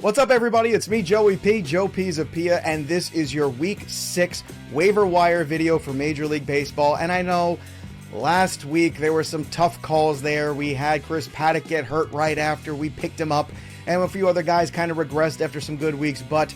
What's up, everybody? It's me, Joey P, Joe P's of Pia, and this is your Week 6 Waiver Wire video for Major League Baseball. And I know last week there were some tough calls there. We had Chris Paddock get hurt right after we picked him up, and a few other guys kind of regressed after some good weeks, but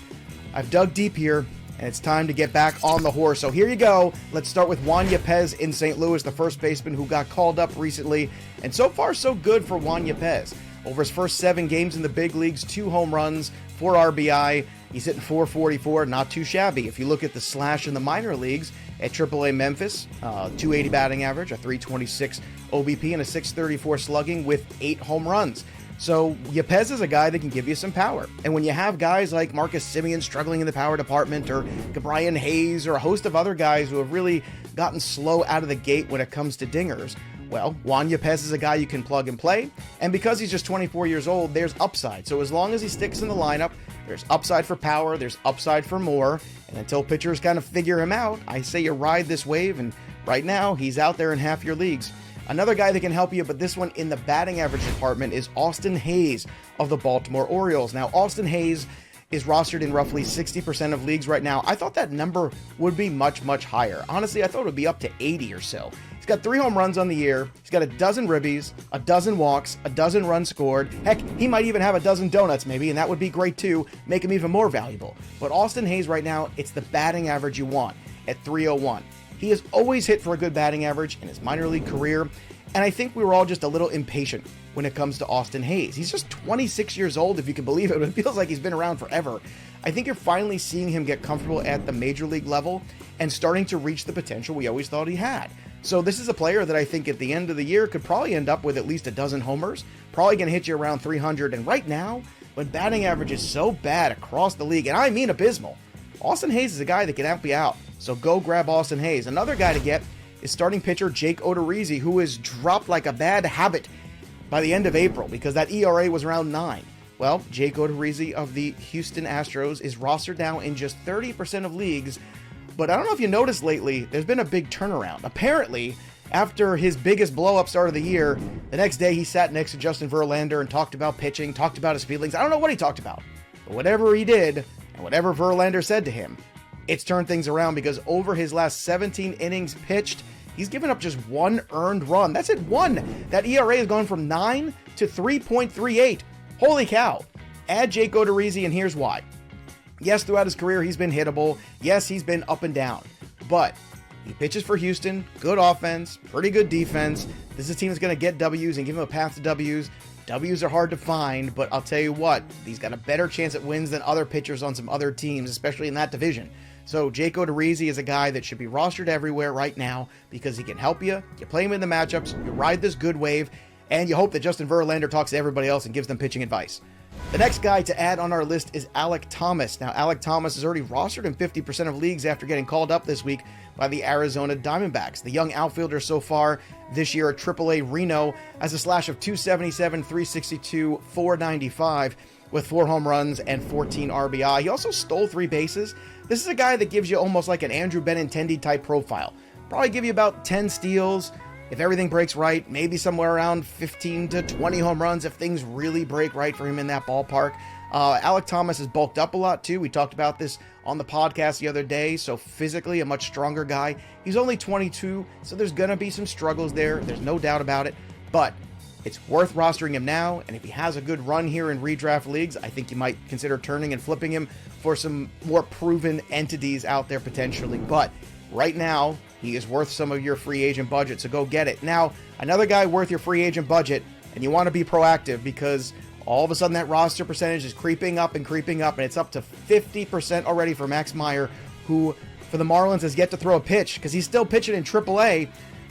I've dug deep here, and it's time to get back on the horse. So here you go. Let's start with Juan Yelich in St. Louis, the first baseman who got called up recently, and so far so good for Juan Yelich. Over his first 7 games in the big leagues, 2 home runs, 4 RBI. He's hitting .444, not too shabby. If you look at the slash in the minor leagues, at AAA Memphis, 280 batting average, a 326 OBP, and a 634 slugging with 8 home runs. So Yepez is a guy that can give you some power. And when you have guys like Marcus Semien struggling in the power department, or Brian Hayes, or a host of other guys who have really gotten slow out of the gate when it comes to dingers, well, Juan Yelich is a guy you can plug and play, and because he's just 24 years old, there's upside. So as long as he sticks in the lineup, there's upside for power, there's upside for more, and until pitchers kind of figure him out, I say you ride this wave, and right now, he's out there in half your leagues. Another guy that can help you, but this one in the batting average department, is Austin Hayes of the Baltimore Orioles. Now, Austin Hayes is rostered in roughly 60% of leagues right now. I thought that number would be much, much higher. Honestly, I thought it would be up to 80 or so. He's got 3 home runs on the year. He's got a dozen ribbies, a dozen walks, a dozen runs scored. Heck, he might even have a dozen donuts maybe, and that would be great too, make him even more valuable. But Austin Hayes right now, it's the batting average you want at 301. He has always hit for a good batting average in his minor league career, and I think we were all just a little impatient when it comes to Austin Hayes. He's just 26 years old, if you can believe it. It feels like he's been around forever. I think you're finally seeing him get comfortable at the major league level and starting to reach the potential we always thought he had. So this is a player that I think at the end of the year could probably end up with at least a dozen homers, probably going to hit you around 300. And right now, when batting average is so bad across the league, and I mean abysmal, Austin Hayes is a guy that can help you out. So go grab Austin Hayes. Another guy to get is starting pitcher Jake Odorizzi, who has dropped like a bad habit by the end of April because that ERA was around 9. Well, Jake Odorizzi of the Houston Astros is rostered now in just 30% of leagues, but I don't know if you noticed lately, there's been a big turnaround. Apparently, after his biggest blow-up start of the year, the next day he sat next to Justin Verlander and talked about pitching, talked about his feelings. I don't know what he talked about, but whatever he did, and whatever Verlander said to him, it's turned things around because over his last 17 innings pitched, he's given up just 1 earned run. That's it, 1. That ERA has gone from 9 to 3.38. Holy cow. Add Jake Odorizzi, and here's why. Yes, throughout his career, he's been hittable. Yes, he's been up and down. But he pitches for Houston, good offense, pretty good defense. This is a team that's going to get W's and give him a path to W's. W's are hard to find, but I'll tell you what, he's got a better chance at wins than other pitchers on some other teams, especially in that division. So Jake Odorizzi is a guy that should be rostered everywhere right now because he can help you. You play him in the matchups, you ride this good wave, and you hope that Justin Verlander talks to everybody else and gives them pitching advice. The next guy to add on our list is Alec Thomas. Now, Alec Thomas is already rostered in 50% of leagues after getting called up this week by the Arizona Diamondbacks. The young outfielder so far this year at AAA Reno has a slash of 277, 362, 495 with 4 home runs and 14 RBI. He also stole 3 bases. This is a guy that gives you almost like an Andrew Benintendi type profile. Probably give you about 10 steals. If everything breaks right, maybe somewhere around 15 to 20 home runs if things really break right for him in that ballpark. Alec Thomas has bulked up a lot too. We talked about this on the podcast the other day. So physically a much stronger guy. He's only 22, so there's going to be some struggles there. There's no doubt about it. But it's worth rostering him now. And if he has a good run here in redraft leagues, I think you might consider turning and flipping him for some more proven entities out there potentially. But right now, he is worth some of your free agent budget, so go get it. Now, another guy worth your free agent budget, and you want to be proactive because all of a sudden that roster percentage is creeping up, and it's up to 50% already for Max Meyer, who for the Marlins has yet to throw a pitch because he's still pitching in AAA,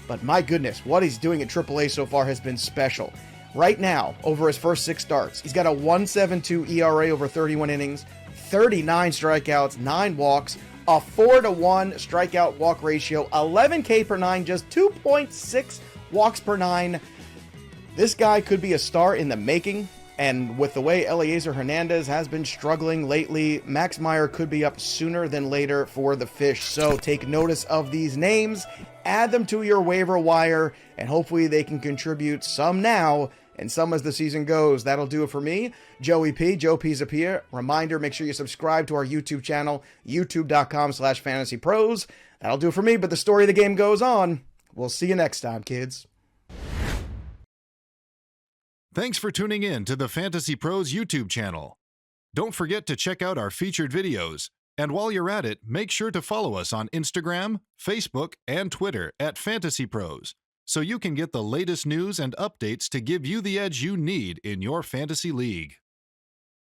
but my goodness, what he's doing at AAA so far has been special. Right now, over his first 6 starts, he's got a 1.72 ERA over 31 innings, 39 strikeouts, 9 walks, a 4-to-1 strikeout walk ratio, 11 K per 9, just 2.6 walks per 9. This guy could be a star in the making, and with the way Eliezer Hernandez has been struggling lately, Max Meyer could be up sooner than later for the Fish. So take notice of these names, add them to your waiver wire, and hopefully they can contribute some now and some as the season goes. That'll do it for me, Joey P, Joe P's Appear. Reminder, make sure you subscribe to our YouTube channel, youtube.com/FantasyPros. That'll do it for me, but the story of the game goes on. We'll see you next time, kids. Thanks for tuning in to the Fantasy Pros YouTube channel. Don't forget to check out our featured videos. And while you're at it, make sure to follow us on Instagram, Facebook, and Twitter at FantasyPros, so you can get the latest news and updates to give you the edge you need in your fantasy league.